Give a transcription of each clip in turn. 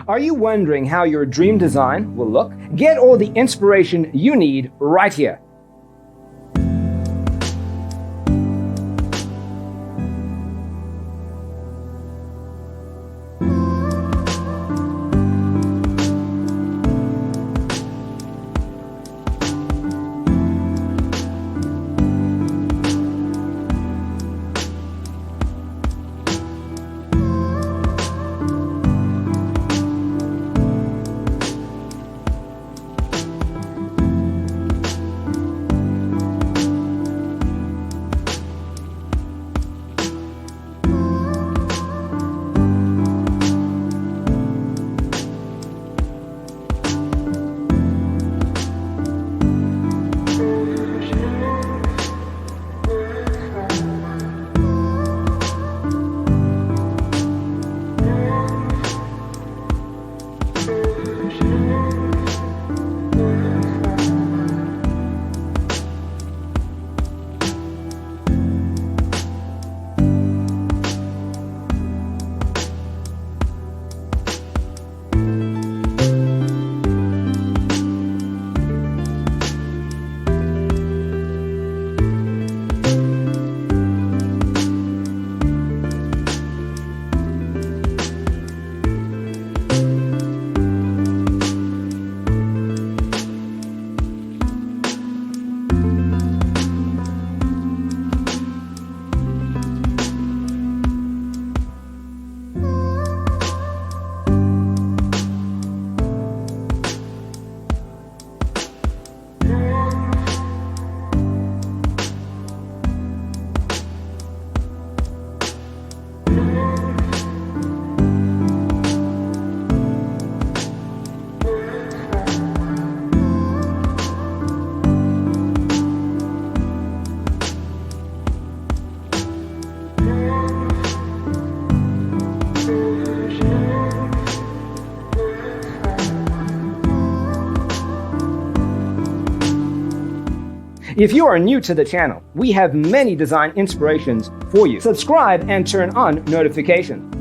Are you wondering how your dream design will look? Get all the inspiration you need right here. If you are new to the channel, we have many design inspirations for you. Subscribe and turn on notifications.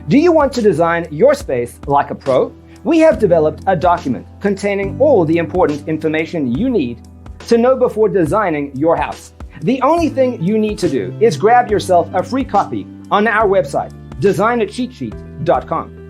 Do you want to design your space like a pro? We have developed a document containing all the important information you need to know before designing your house. The only thing you need to do is grab yourself a free copy on our website, designercheatsheet.com.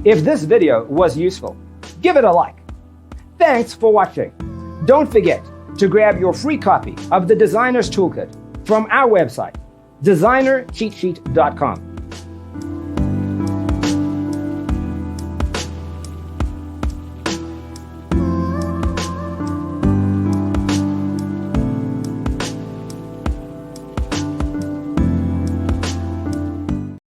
If this video was useful, give it a like. Thanks for watching. Don't forget to grab your free copy of the Designer's Toolkit from our website, designercheatsheet.com.